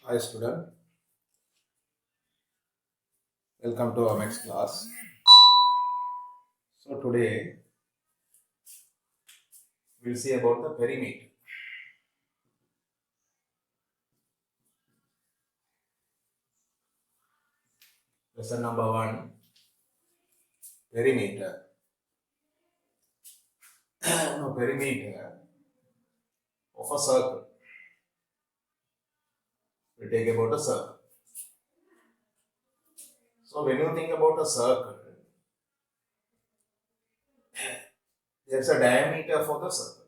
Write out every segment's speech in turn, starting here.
Hi student, welcome to our next class. So today we'll see about the perimeter. Lesson number 1, perimeter. Now perimeter of a circle. We take about a circle. So when you think about a circle, there's a diameter for the circle.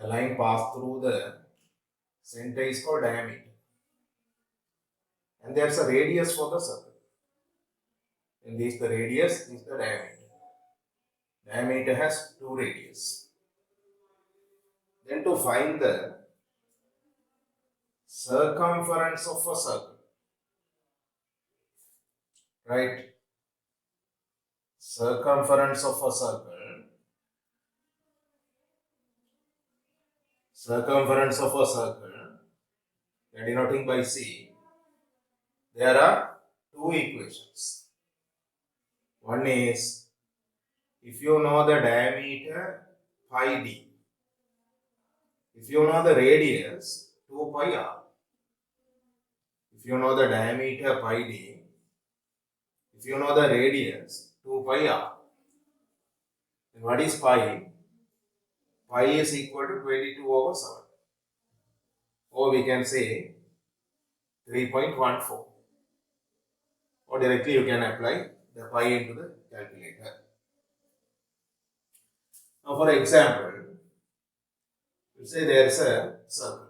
The line passed through the center is called diameter. And there's a radius for the circle. And this the radius, this the diameter. Diameter has 2 radius. Then to find the circumference of a circle, right? Circumference of a circle. Circumference of a circle, we are denoting by C. There are 2 equations. One is, if you know the diameter pi d, if you know the radius 2 pi r. If you know the diameter pi d, if you know the radius 2 pi r, then what is pi? Pi is equal to 22 over 7. Or we can say 3.14. Or directly you can apply the pi into the calculator. Now for example, you say there is a circle.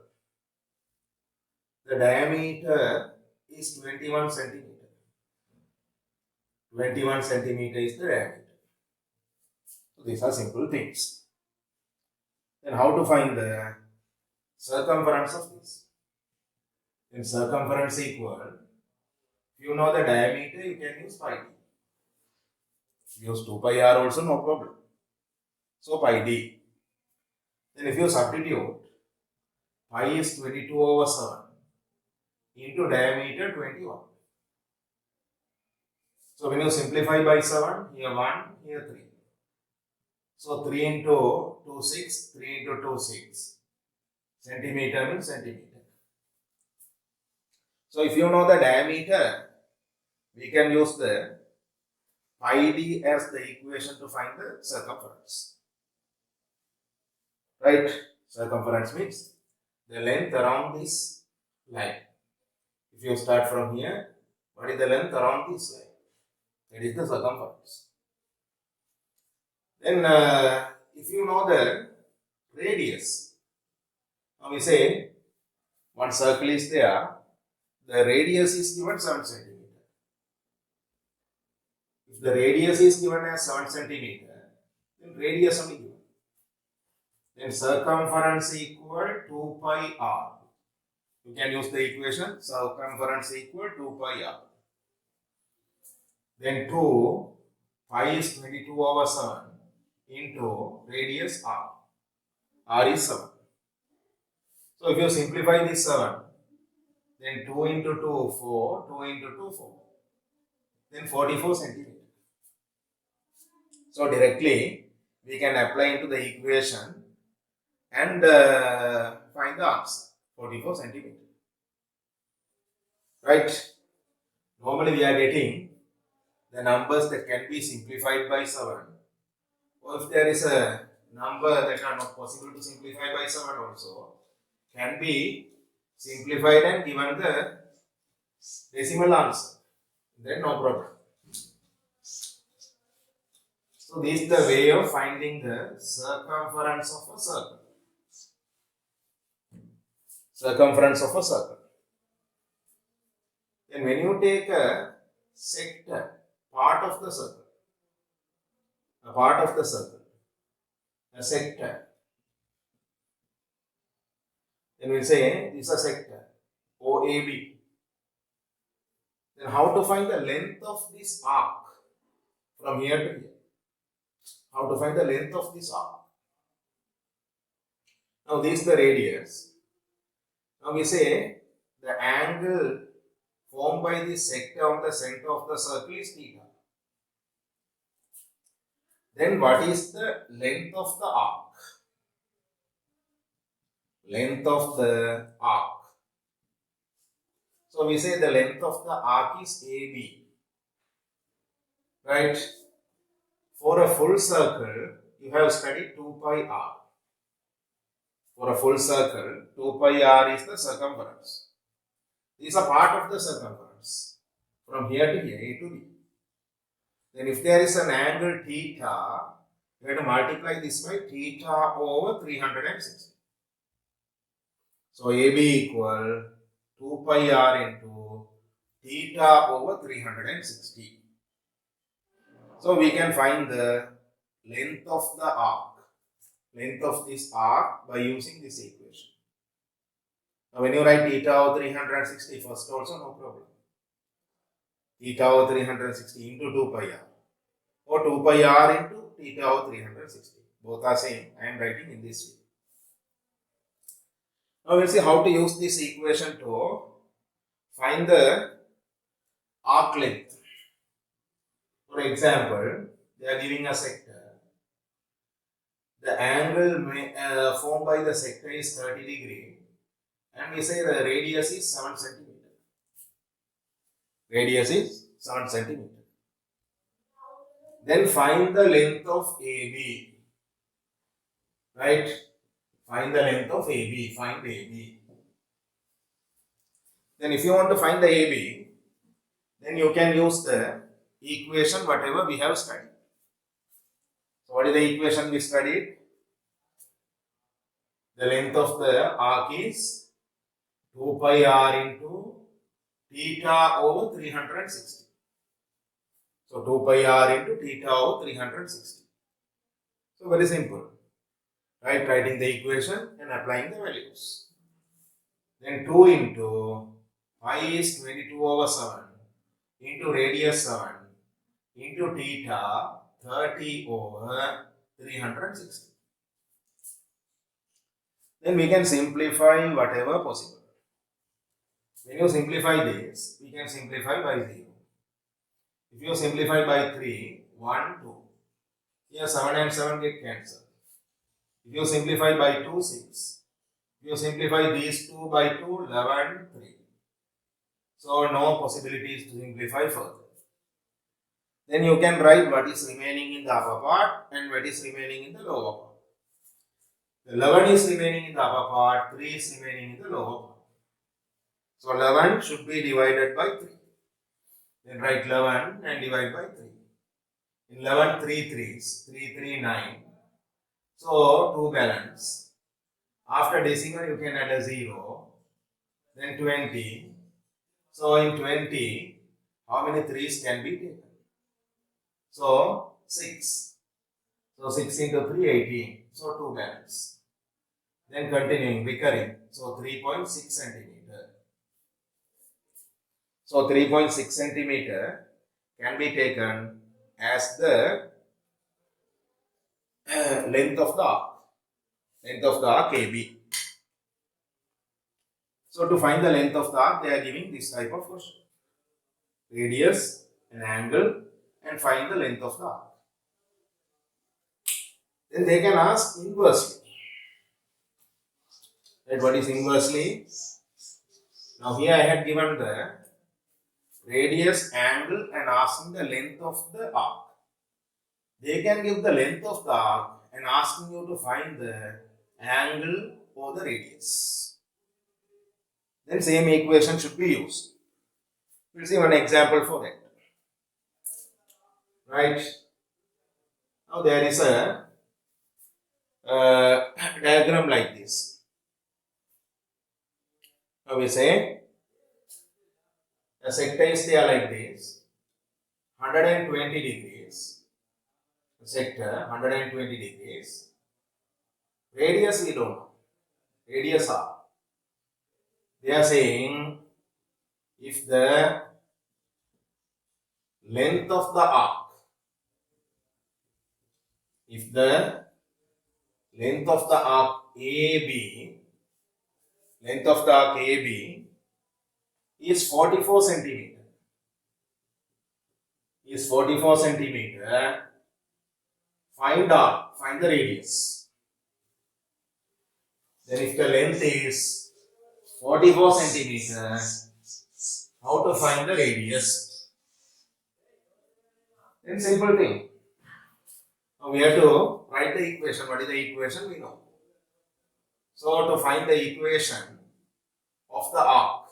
The diameter is 21 centimeter. 21 centimeter is the diameter. So these are simple things. Then how to find the circumference of this? Then circumference equal, if you know the diameter, you can use pi d. Use 2 pi r also, no problem. So pi d. Then if you substitute, pi is 22 over 7 into diameter 21. So when you simplify by 7, here 1, here 3. So 3 into 2, 6, 3 into 2, 6. Centimeter means centimeter. So if you know the diameter, we can use the pi d as the equation to find the circumference. Right? Circumference means the length around this line. If you start from here, what is the length around this line? That is the circumference. Then if you know the radius, now we say one circle is there, the radius is given 7 centimeter. If the radius is given as 7 centimeter, then radius only given. Then circumference equal 2 pi r. You can use the equation circumference equal 2 pi r. Then 2 pi is 22 over 7 into radius r. R is 7. So if you simplify this 7, then 2 into 2, 4, 2 into 2, 4. Then 44 centimeter. So directly we can apply into the equation and find the answer, 44 centimeter. Right? Normally we are getting the numbers that can be simplified by 7. Or if there is a number that are not possible to simplify by 7 also, can be simplified and given the decimal answer. Then no problem. So this is the way of finding the circumference of a circle. Circumference of a circle. Then when you take a sector, part of the circle, a part of the circle, a sector, then we say this is a sector, OAB. Then how to find the length of this arc from here to here? How to find the length of this arc? Now this is the radius. Now we say the angle formed by the sector on the center of the circle is theta. Then what is the length of the arc? Length of the arc. So we say the length of the arc is AB. Right? For a full circle, you have studied 2 pi r. For a full circle, 2 pi r is the circumference. These are part of the circumference. From here to here, A to B. Then if there is an angle theta, you have to multiply this by theta over 360. So AB equal 2 pi r into theta over 360. So we can find the length of the arc, length of this arc by using this equation. Now when you write theta over 360 first also, no problem. Theta over 360 into 2 pi r or 2 pi r into theta over 360. Both are same. I am writing in this way. Now we'll see how to use this equation to find the arc length. For example, they are giving a sector. The angle formed by the sector is 30 degree and we say the radius is 7 centimeter. Radius is 7 centimeter. Then find the length of AB. Right? Find the length of AB. Find AB. Then if you want to find the AB, then you can use the equation whatever we have studied. So what is the equation we studied? The length of the arc is 2 pi r into theta over 360. So 2 pi r into theta over 360. So very simple. Right? Writing the equation and applying the values. Then 2 into pi is 22 over 7 into radius 7 into theta 30 over 360. Then we can simplify whatever possible. When you simplify this, we can simplify by 0. If you simplify by 3, 1, 2. Here 7 and 7 get cancelled. If you simplify by 2, 6. If you simplify these 2 by 2, 11, 3. So no possibilities to simplify further. Then you can write what is remaining in the upper part and what is remaining in the lower part. 11 is remaining in the upper part, 3 is remaining in the lower part. So 11 should be divided by 3. Then write 11 and divide by 3. In 11, 3 3s, 3, 3, 9. So 2 balance. After decimal you can add a 0. Then 20. So in 20, how many 3's can be taken? So 6. So 6 into 3, 18. So 2 balance. Then continuing, recurring. So 3.6 centimeter. So 3.6 centimeter can be taken as the length of the arc. Length of the arc AB. So to find the length of the arc, they are giving this type of question. Radius, an angle, and find the length of the arc. Then they can ask inversely. Right, what is inversely? Now here I had given the radius, angle and asking the length of the arc. They can give the length of the arc and asking you to find the angle or the radius. Then same equation should be used. We'll see one example for that. Right. Now there is a diagram like this. Now we say a sector is there like this, 120 degrees, a sector 120 degrees, radius we don't know, radius r. They are saying if the length of the arc, AB, length of the arc AB is 44 centimeter. Is 44 centimeter. Find the radius. Then if the length is 44 centimeter, how to find the radius? Then simple thing. Now we have to write the equation. What is the equation? We know. So to find the equation of the arc.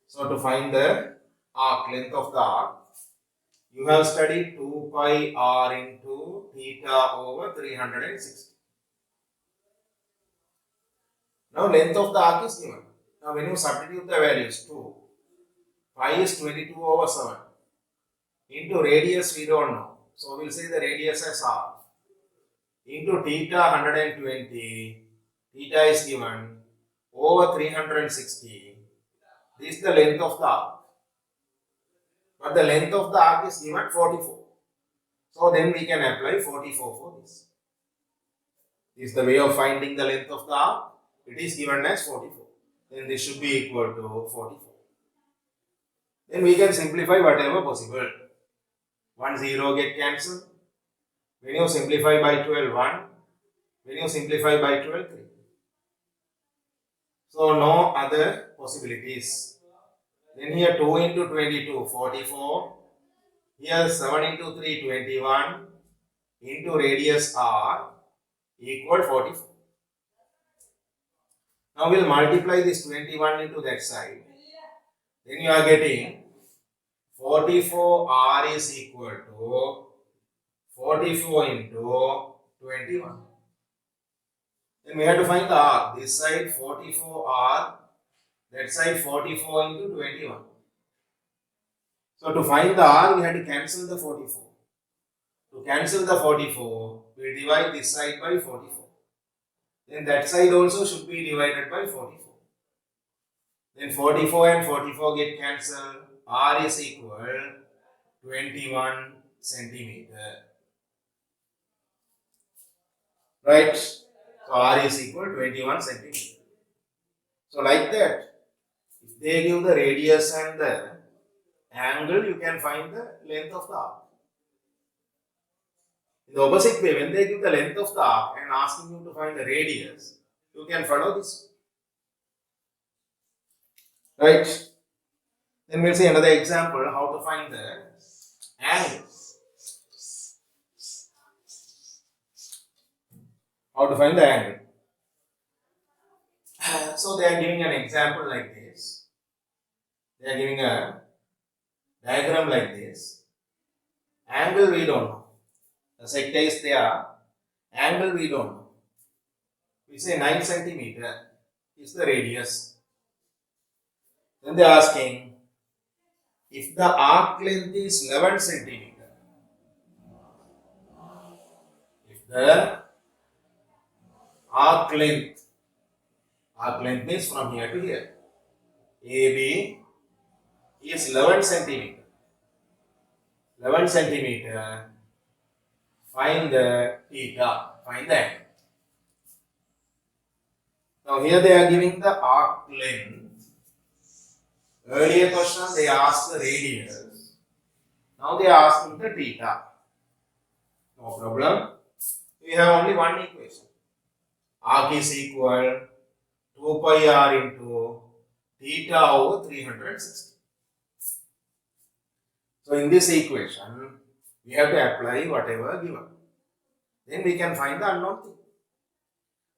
So to find the arc, length of the arc, you have studied 2 pi r into theta over 360. Now length of the arc is given. Now when you substitute the values, 2, pi is 22 over 7. Into radius we don't know. So we'll say the radius as r. Into theta 120. Theta is given over 360. This is the length of the arc. But the length of the arc is given 44. So then we can apply 44 for this. This is the way of finding the length of the arc. It is given as 44. Then this should be equal to 44. Then we can simplify whatever possible. 1 0 get cancelled. When you simplify by 12, 1. When you simplify by 12, 3. So no other possibilities. Then here 2 into 22, 44. Here 7 into 3, 21. Into radius r equal 44. Now we'll multiply this 21 into that side. Then you are getting 44 r is equal to 44 into 21. Then we have to find the r. This side 44 r, that side 44 into 21. So to find the r, we have to cancel the 44. To cancel the 44, we divide this side by 44. Then that side also should be divided by 44. Then 44 and 44 get cancelled. R is equal 21 centimeter. Right? So R is equal 21 centimeter. So like that, if they give the radius and the angle, you can find the length of the arc. In the opposite way, when they give the length of the arc and asking you to find the radius, you can follow this. Right? Then we'll see another example how to find the angle. How to find the angle. So they are giving an example like this. They are giving a diagram like this. Angle we don't know. The sector is there. Angle we don't know. We say 9 centimeter is the radius. Then they are asking if the arc length is 11 centimeter. If the arc length means from here to here. AB is 11 centimeter. 11 centimeter. Find the theta. Find the angle. Now here they are giving the arc length. Earlier question they asked the radius. Now they are asking the theta. No problem. We have only one equation. Arc is equal 2 pi r into theta over 360. So in this equation, we have to apply whatever given. Then we can find the unknown thing.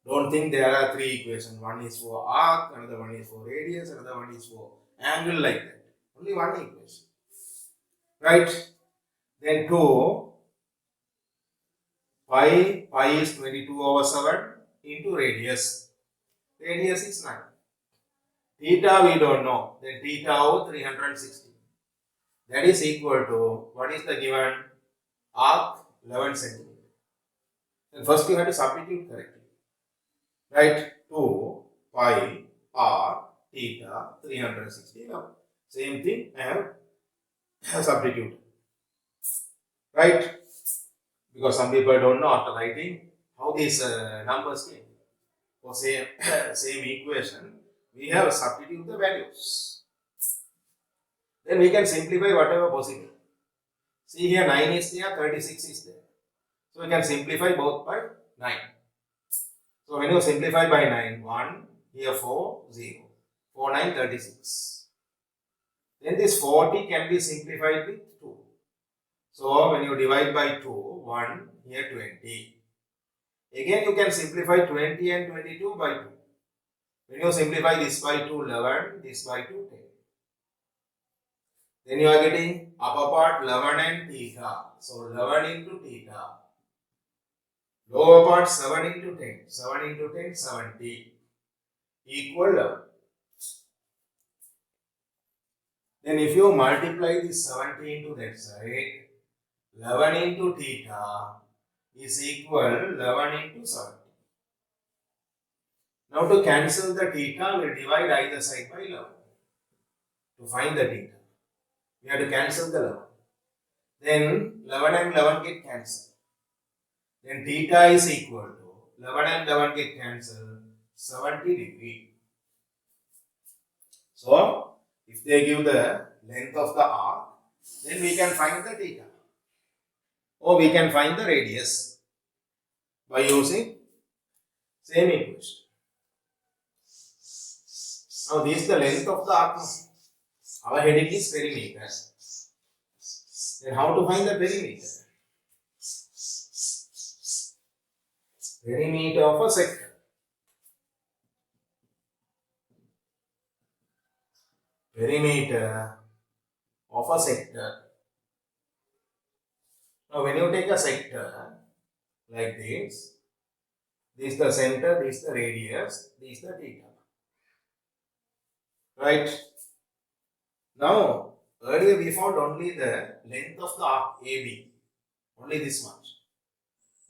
Don't think there are 3 equations. One is for arc, another one is for radius, another one is for angle, like that. Only one equation. Right? Then 2 pi is 22 over 7 into radius. Radius is 9. Theta we don't know. Then theta over 360. That is equal to, what is the given? Arc 11 centimeter. Then first you have to substitute correctly. Right? 2 pi r theta 360. Now, same thing I have substituted. Right? Because some people don't know after writing how these numbers came. for same equation, we have substitute the values. Then we can simplify whatever possible. See here 9 is there, 36 is there. So we can simplify both by 9. So when you simplify by 9, 1, here 4, 0. 4, 9, 36. Then this 40 can be simplified with 2. So when you divide by 2, 1, here 20. Again you can simplify 20 and 22 by 2. When you simplify this by 2, 11, this by 2, 10. Then you are getting upper part 11 and theta. So 11 into theta. Lower part 7 into 10. 7 into 10, 70. Equal 11. Then if you multiply this 70 into that side, 11 into theta is equal 11 into 70. Now to cancel the theta, we divide either side by 11. To find the theta, we have to cancel the 11. Then 11 and 11 get cancelled. Then theta is equal to 11 and 11 get cancelled, 70 degree. So if they give the length of the arc, then we can find the theta. Or we can find the radius by using same equation. Now this is the length of the arc. Our heading is perimeter. Then how to find the perimeter? Perimeter of a sector. Perimeter of a sector. Now when you take a sector like this is the center, this is the radius, this is the theta. Right? Now earlier we found only the length of the arc AB, only this much.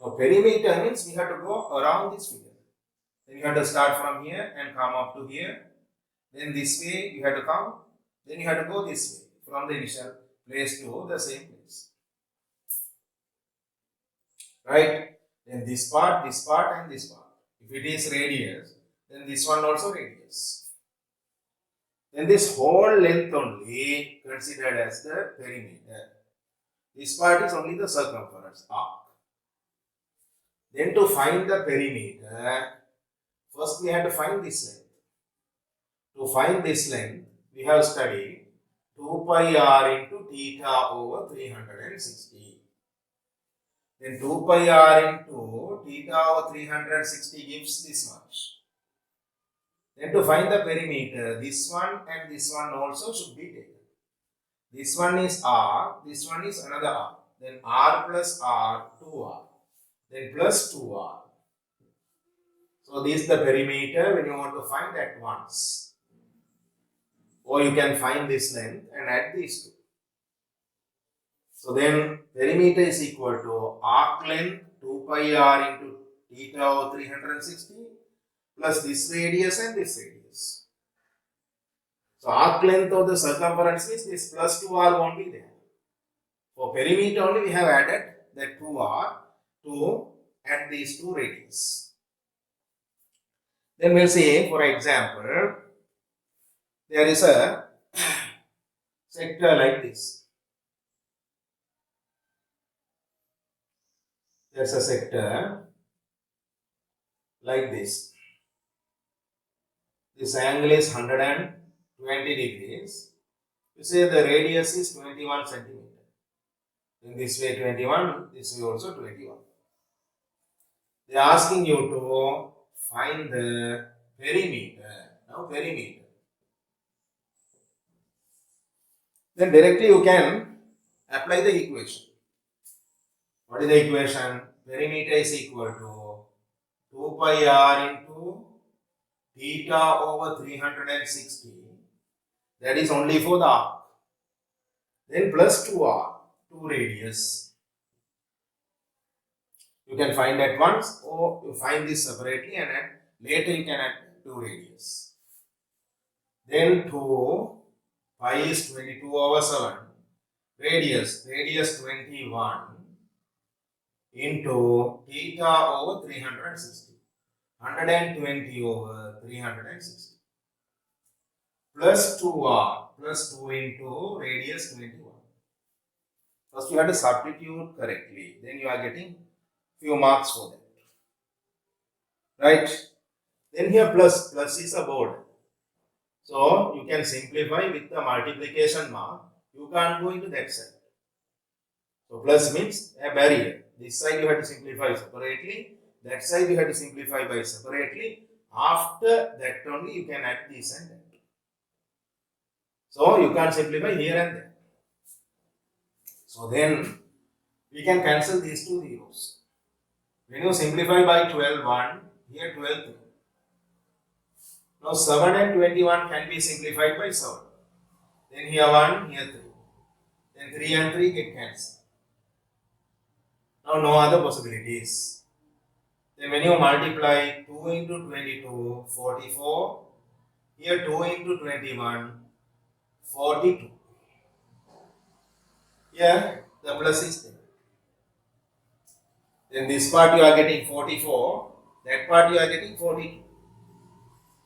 Now perimeter means we have to go around this figure. Then you have to start from here and come up to here. Then this way you have to come. Then you have to go this way from the initial place to the same place. Right? Then this part and this part. If it is radius, then this one also radius. Then this whole length only considered as the perimeter. This part is only the circumference arc. Then to find the perimeter, first we have to find this length. To find this length, we have studied 2 pi r into theta over 360. Then 2 pi r into theta over 360 gives this much. Then to find the perimeter, this one and this one also should be taken. This one is r, this one is another r. Then r plus r, 2r. Then plus 2r. So this is the perimeter when you want to find at once. Or you can find this length and add these two. So then perimeter is equal to arc length 2 pi r into theta over 360 plus this radius and this radius. So arc length of the circumference is this plus 2r won't be there. For perimeter only we have added that 2r to add these two radius. Then we'll see, for example, there is a sector like this. There's a sector like this. This angle is 120 degrees. You say the radius is 21 centimeter. In this way 21, this way also 21. They are asking you to find the perimeter. Now perimeter. Then directly you can apply the equation. What is the equation? Perimeter is equal to 2 pi r into theta over 360. That is only for the arc. Then plus 2r, 2 radius. You can find at once or you find this separately and later you can add 2 radius. Then 2 pi is 22 over 7. Radius 21 into theta over 360. 120 over 360 plus 2r plus 2 into radius 21. First you have to substitute correctly, then you are getting few marks for that. Right? Then here plus is a board. So you can simplify with the multiplication mark. You can't go into that side. So plus means a barrier. This side you have to simplify separately. That side you have to simplify by separately. After that only you can add this and that. So you can't simplify here and there. So then we can cancel these two zeros. When you simplify by 12, 1, here 12, 3. Now 7 and 21 can be simplified by 7. Then here 1, here 3. Then 3 and 3 get cancelled. Now no other possibilities. Then when you multiply 2 into 22, 44. Here 2 into 21, 42. Here the plus is there. Then this part you are getting 44. That part you are getting 42.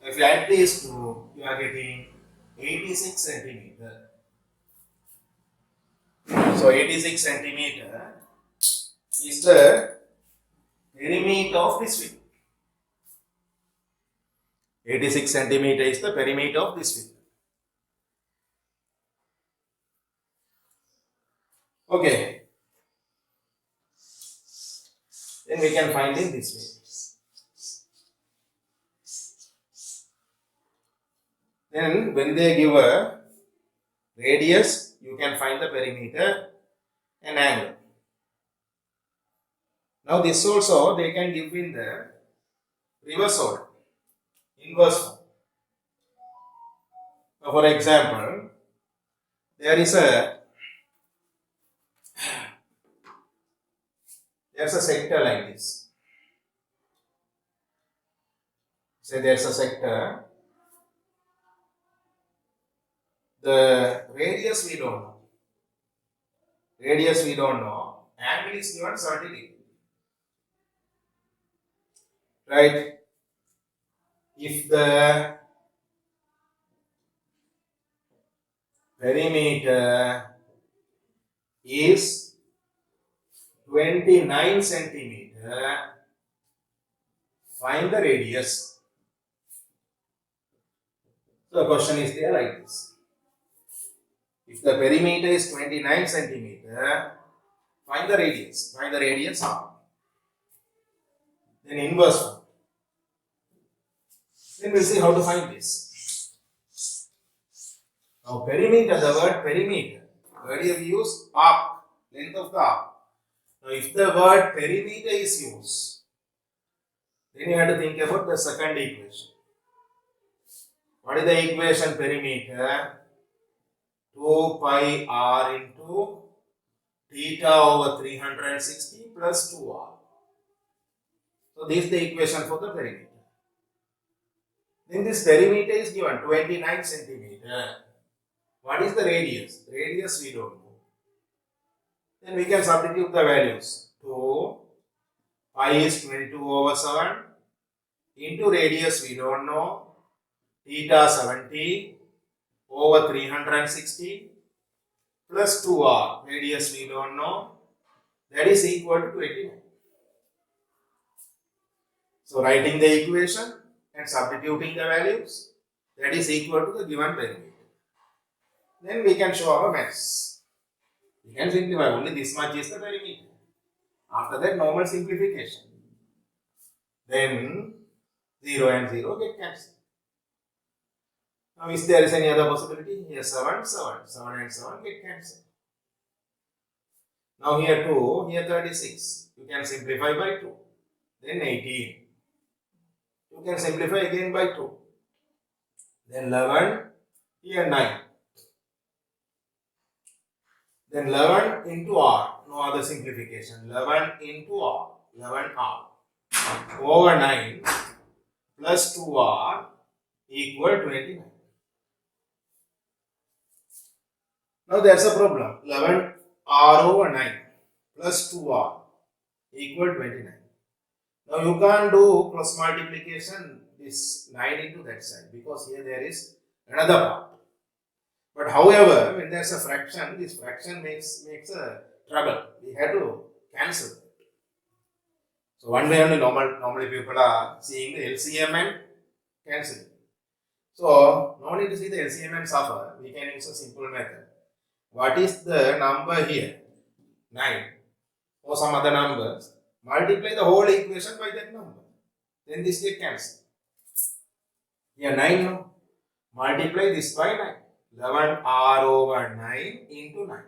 If you add these two, you are getting 86 centimeter. So 86 centimeter is the perimeter of this figure. 86 centimeter is the perimeter of this figure. Okay. Then we can find in this way. Then when they give a radius, you can find the perimeter and angle. Now this also they can give in the reverse order, inverse form. Now for example, there's a sector like this. Say there's a sector. The radius we don't know. Angle is given 30 degrees. Right? If the perimeter is 29 centimeter, find the radius. So the question is there like this. If the perimeter is 29 centimeter, find the radius. Find the radius out. Then inverse one. Then we'll see how to find this. Now perimeter, the word perimeter. Earlier we used arc, length of the arc. Now if the word perimeter is used, then you have to think about the second equation. What is the equation perimeter? 2 pi r into theta over 360 plus 2r. So this is the equation for the perimeter. Then this perimeter is given 29 centimeter. What is the radius? Radius we don't know. Then we can substitute the values. 2 pi is 22 over 7 into radius we don't know. Theta 70 over 360 plus 2r, radius we don't know, that is equal to 29. So writing the equation and substituting the values, that is equal to the given perimeter. Then we can show our maths. We can simplify, only this much is the perimeter. After that, normal simplification. Then 0 and 0 get cancelled. Now, if there is any other possibility, here 7 and 7 get cancelled. Now here 2, here 36. You can simplify by 2. Then 18. You can simplify again by 2. Then 11, here 9. Then 11 into r, no other simplification. 11 into r, 11r over 9 plus 2r equal 29. Now there's a problem. 11r over 9 plus 2r equal 29. Now you can't do cross multiplication this 9 into that side because here there is another part. But however, when there's a fraction, this fraction makes a trouble. We have to cancel it. So one way only normally people are seeing the LCM and cancelling. So no need to see the LCM and suffer. We can use a simple method. What is the number here? 9 or some other numbers. Multiply the whole equation by that number. Then this get cancelled. Here 9 no. Multiply this by 9. 11r over 9 into 9.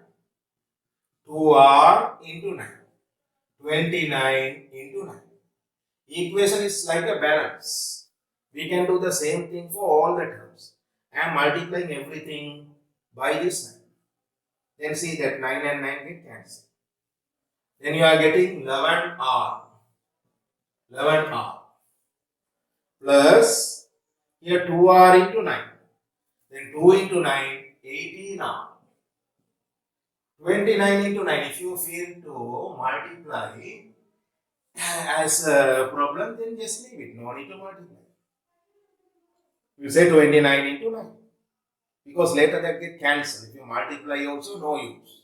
2r into 9. 29 into 9. Equation is like a balance. We can do the same thing for all the terms. I am multiplying everything by this 9. Then see that 9 and 9 get cancelled. Then you are getting 11r. 11r. Plus here 2r into 9. Then 2 into 9, 18r. 29 into 9. If you feel to multiply as a problem, then just leave it. No need to multiply. You say 29 into 9. Because later that get cancelled. If you multiply also, no use.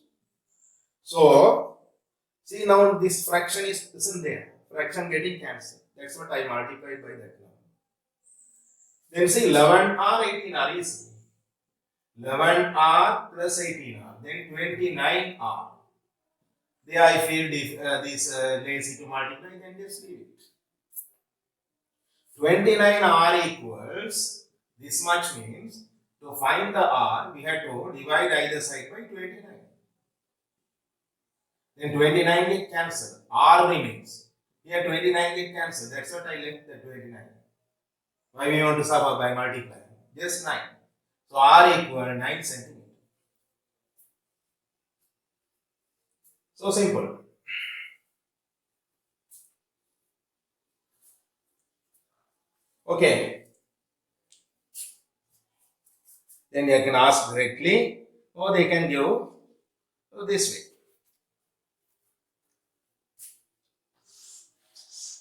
So, see now this fraction isn't there. Fraction getting cancelled. That's what I multiplied by that number. Then see 11r, 18r is 11r plus 18r. Then 29r. There I feel this lazy to multiply, then just leave it. 29r equals, this much means, to find the r, we have to divide either side by 29. Then 29 get cancelled. R remains. Here 29 get cancelled. That's what I left the 29. Why we want to suffer by multiplying? Just 9. So R equal 9 centimeter. So simple. Okay. Then they can ask directly, or they can give this way.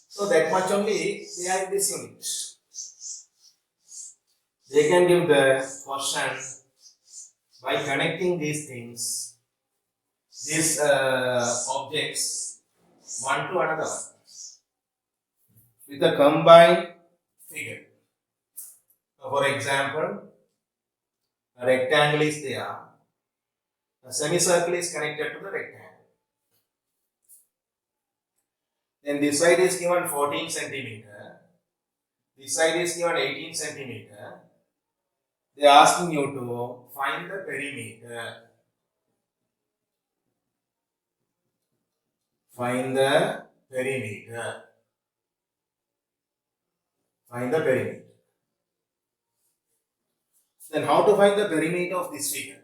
So that much only they have this unit. They can give the question by connecting these things, these objects, one to another one, with a combined figure. So for example, a rectangle is there, a semicircle is connected to the rectangle. Then this side is given 14 centimeter, this side is given 18 centimeter. They are asking you to find the perimeter. Find the perimeter. Find the perimeter. Then how to find the perimeter of this figure?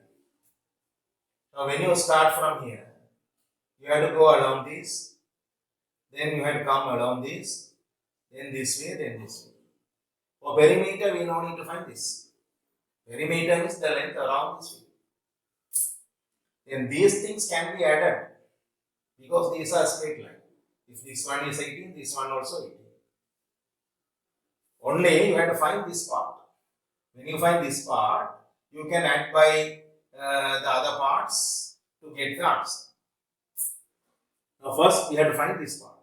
Now when you start from here, you have to go along this, then you have to come along this, then this way, then this way. For perimeter, we no need to find this. Perimeter is the length around this figure. Then these things can be added because these are straight line. If this one is 18, this one also 18. Only you have to find this part. When you find this part, you can add by the other parts to get the answer. Now first we have to find this part.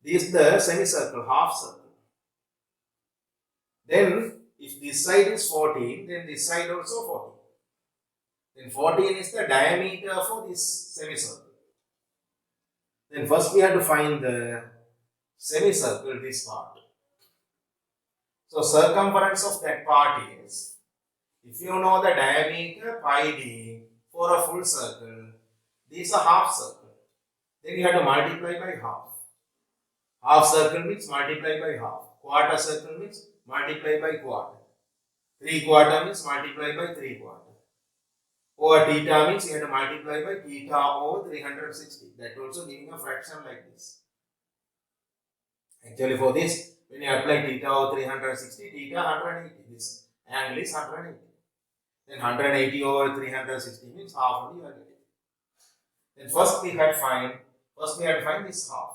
This is the semicircle, half circle. Then if this side is 14, then this side also 14. Then 14 is the diameter for this semicircle. Then first we have to find the semicircle, this part. So circumference of that part is, if you know the diameter pi d for a full circle, this is a half circle. Then you have to multiply by half. Half circle means multiply by half. Quarter circle means multiply by quarter. 3/4 means multiply by 3/4. Over theta means you have to multiply by theta over 360. That also giving a fraction like this. Actually for this, when you apply theta over 360, theta 180. This angle is 180. Then 180 over 360 means half only you are getting. Then first we had to find this half.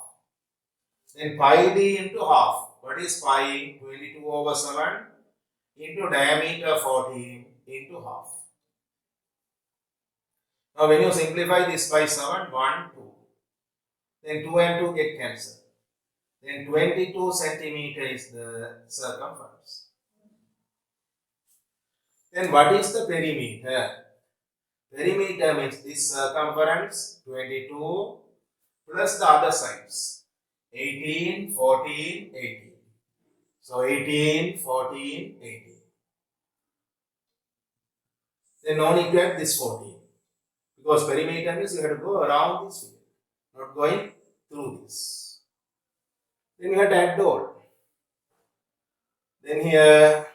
Then pi d into half. What is pi? 22 over 7 into diameter 14 into half. Now when you simplify this by 7, 1, 2. Then 2 and 2 get cancelled. Then 22 centimeter is the circumference. Then what is the perimeter? Perimeter means this circumference 22 plus the other sides 18, 14, 18. So 18, 14, 18. Then no need to add this 14 because perimeter means you have to go around this figure, not going through this. Then you have to add the all. Then here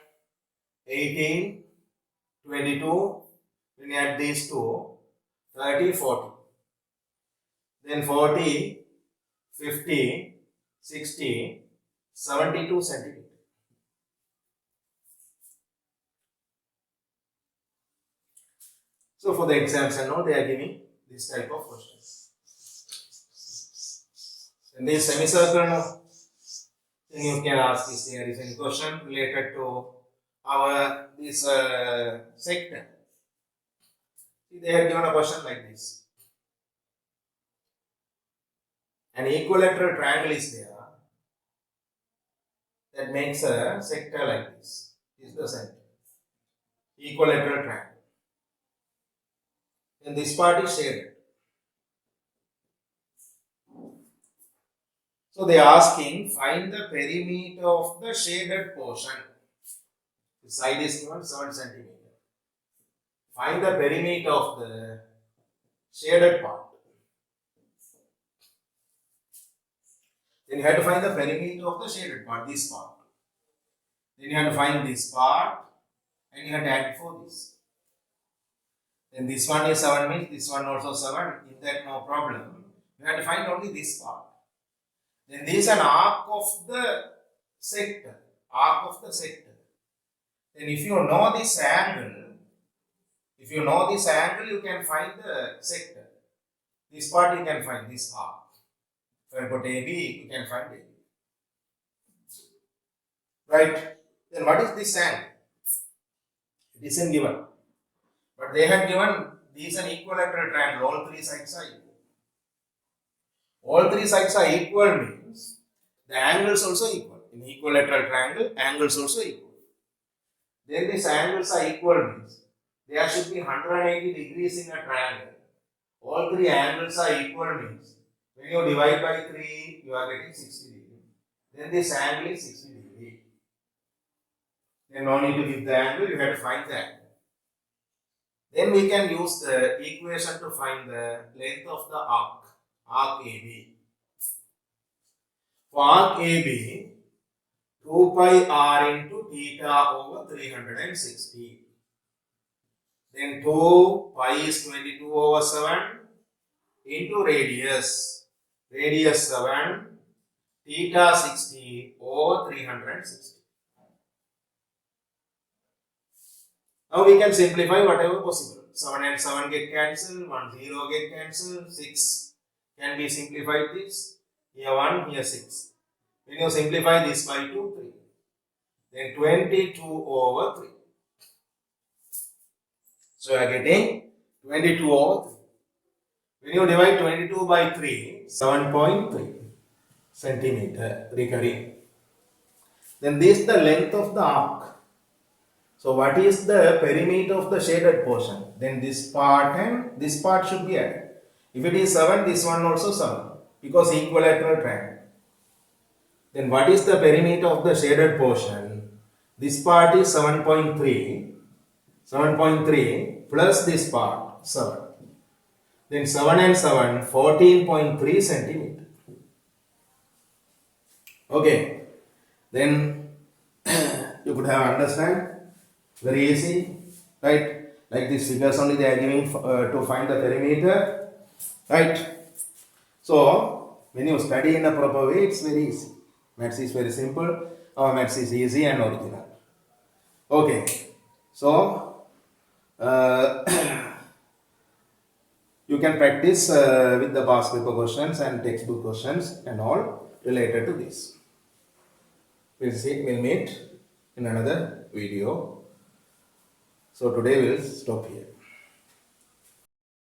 18, 22, when you add these two, 30, 40. Then 40, 50, 60, 72 centimeter. So for the exams and all, they are giving this type of questions. And this semicircle, no, then you can ask if there is any question related to our this sector. See, they have given a question like this. An equilateral triangle is there that makes a sector like this. This is the center. Equilateral triangle. And this part is shaded. So they are asking, find the perimeter of the shaded portion. The side is given 7 centimeter. Find the perimeter of the shaded part. Then you have to find the perimeter of the shaded part, this part. Then you have to find this part and you have to add for this. Then this one is 7 means this one also 7. If that no problem, you have to find only this part. Then this is an arc of the sector. Arc of the sector. Then if you know this angle, you can find the sector. This part you can find this arc. If I put AB, you can find AB. Right? Then what is this angle? It isn't given. But they have given these an equilateral triangle. All three sides are equal. All three sides are equal means the angles also equal. In equilateral triangle, angles also equal. Then these angles are equal means there should be 180 degrees in a triangle. All three angles are equal means when you divide by 3, you are getting 60 degrees. Then this angle is 60 degrees. Then no need to give the angle, you have to find the angle. Then we can use the equation to find the length of the arc AB. For arc AB, 2 pi r into theta over 360. Then 2 pi is 22 over 7 into radius. Radius 7, theta 60 over 360. Now we can simplify whatever possible. 7 and 7 get cancelled, 1 0 get cancelled, 6 can be simplified this. Here 1, here 6. When you simplify this by 2, 3. Then 22 over 3. So you are getting 22 over 3. When you divide 22 by 3, 7.3 centimeter recurring. Then this is the length of the arc. So what is the perimeter of the shaded portion? Then this part and this part should be added. If it is 7, this one also 7 because equilateral triangle. Then what is the perimeter of the shaded portion? This part is 7.3 plus this part 7. Then 7 and 7, 14.3 centimeter. Okay. Then you could have understand. Very easy, right? Like these figures only they are giving to find the perimeter, right? So when you study in a proper way, it's very easy. Maths is very simple. Our maths is easy and original. Okay, so you can practice with the past paper questions and textbook questions and all. related to this. We'll meet in another video. So today we'll stop here.